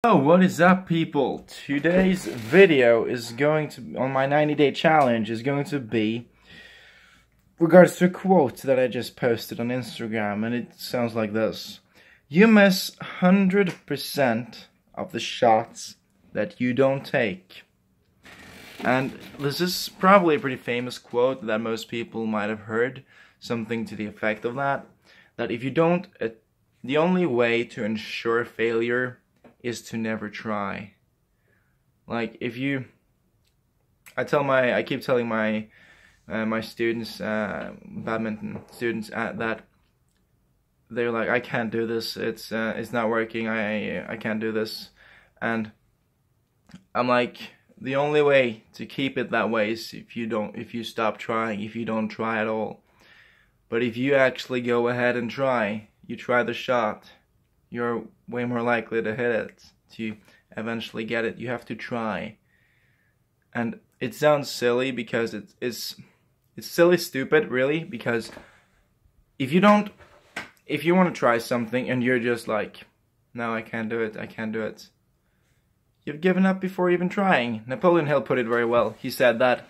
Oh, what is up, people? Today's video is going to, on my 90-day challenge, is going to be regards to a quote that I just posted on Instagram, and it sounds like this. You miss 100% of the shots that you don't take. And this is probably a pretty famous quote that most people might have heard, something to the effect of that if you don't, the only way to ensure failure is to never try. Like, if you, I keep telling my my students, badminton students, that they're like, I can't do this. It's not working. I can't do this, and I'm like, the only way to keep it that way is if you stop trying, if you don't try at all. But if you actually go ahead and try, you try the shot, you're way more likely to hit it, to eventually get it. You have to try. And it sounds silly because it's silly stupid, really, because if you want to try something and you're just like, no, I can't do it, you've given up before even trying. Napoleon Hill put it very well. He said that,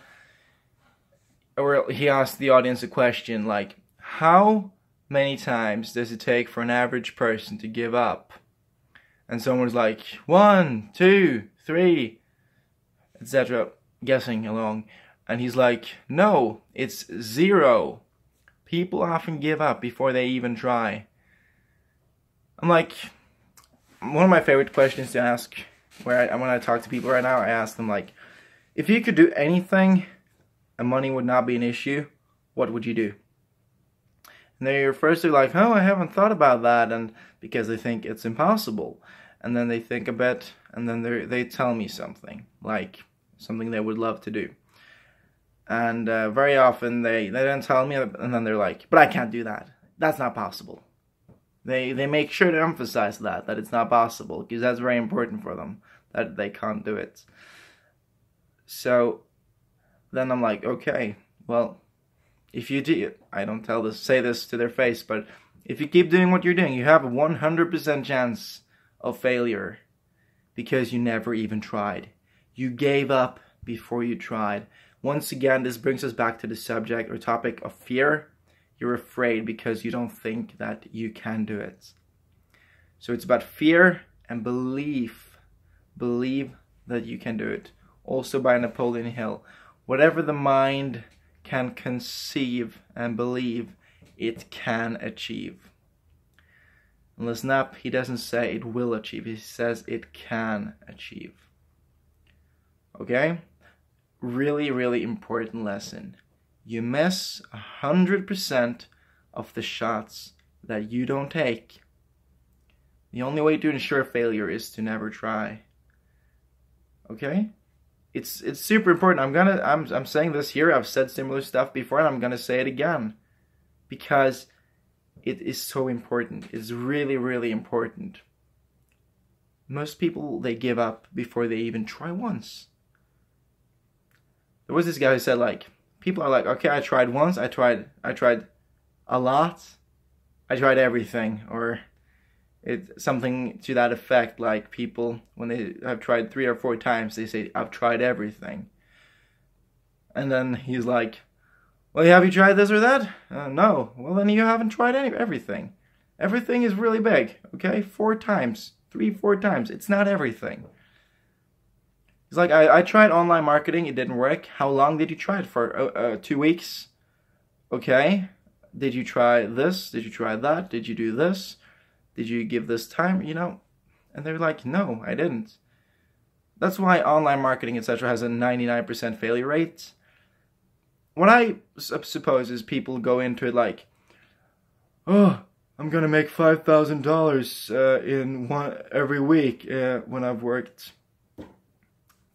or he asked the audience a question like, how many times does it take for an average person to give up? And someone's like, 1, 2, 3, etc., guessing along. And he's like, no, it's 0. People often give up before they even try. I'm like, one of my favorite questions to ask, when I talk to people right now, I ask them like, if you could do anything and money would not be an issue, what would you do? And they're first like, oh, I haven't thought about that, and because they think it's impossible. And then they think a bit, and then they tell me something, like something they would love to do. And very often they don't tell me, and then they're like, but I can't do that. That's not possible. They make sure to emphasize that it's not possible, because that's very important for them, that they can't do it. So then I'm like, okay, well, if you do, I don't say this to their face, but if you keep doing what you're doing, you have a 100% chance of failure because you never even tried. You gave up before you tried. Once again, this brings us back to the subject or topic of fear. You're afraid because you don't think that you can do it. So it's about fear and belief. Believe that you can do it. Also by Napoleon Hill. Whatever the mind can conceive and believe, it can achieve. And listen up, he doesn't say it will achieve, he says it can achieve. Okay? Really, really important lesson. You miss 100% of the shots that you don't take. The only way to ensure failure is to never try. Okay? It's super important. I'm saying this here. I've said similar stuff before, and I'm gonna say it again because it is so important. It's really, really important. Most people, they give up before they even try once. There was this guy who said like, people are like, okay, I tried once, I tried a lot, I tried everything, or it's something to that effect. Like, people, when they have tried 3 or 4 times, they say, I've tried everything. And then he's like, well, have you tried this or that? No. Well, then you haven't tried everything. Everything is really big, okay? 4 times, 3, 4 times. It's not everything. He's like, I tried online marketing, it didn't work. How long did you try it for? 2 weeks? Okay. Did you try this? Did you try that? Did you do this? Did you give this time? You know? And they're like, no, I didn't. That's why online marketing, etc. has a 99% failure rate. What I suppose is people go into it like, oh, I'm gonna make $5,000 every week when I've worked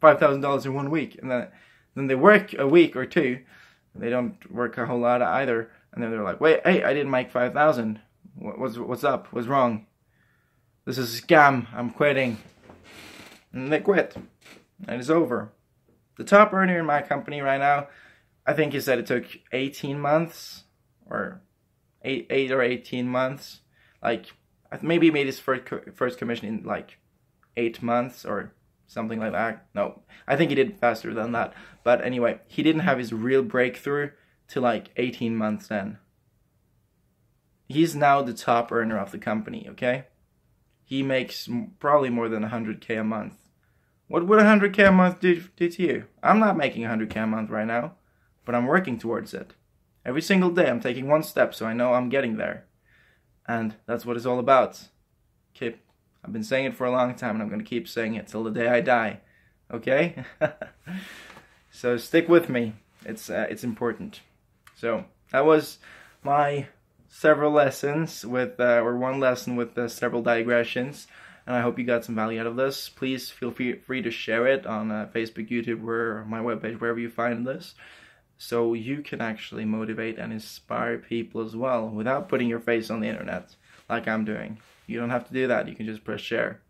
$5,000 in 1 week, and then they work a week or 2, they don't work a whole lot either, and then they're like, wait, hey, I didn't make 5,000. What's up? What's wrong? This is a scam. I'm quitting. And they quit, and it's over. The top earner in my company right now, I think he said it took 18 months, or 8 or 18 months. Like, maybe he made his first commission in like 8 months or something like that. No, I think he did faster than that. But anyway, he didn't have his real breakthrough till like 18 months then. He's now the top earner of the company, okay? He makes probably more than 100K a month. What would 100K a month do to you? I'm not making 100K a month right now, but I'm working towards it. Every single day I'm taking one step, so I know I'm getting there. And that's what it's all about. Okay, I've been saying it for a long time, and I'm going to keep saying it till the day I die. Okay? So stick with me. It's important. So that was my several lessons with, or one lesson with several digressions, and I hope you got some value out of this. Please feel free to share it on Facebook, YouTube, or my webpage, wherever you find this, so you can actually motivate and inspire people as well without putting your face on the internet like I'm doing. You don't have to do that. You can just press share.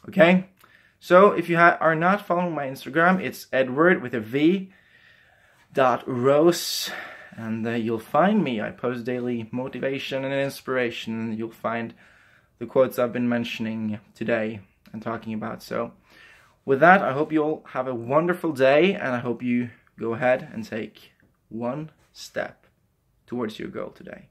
Okay? So if you are not following my Instagram, it's Edward with a V .rose, and you'll find me. I post daily motivation and inspiration, and you'll find the quotes I've been mentioning today and talking about. So with that, I hope you all have a wonderful day, and I hope you go ahead and take one step towards your goal today.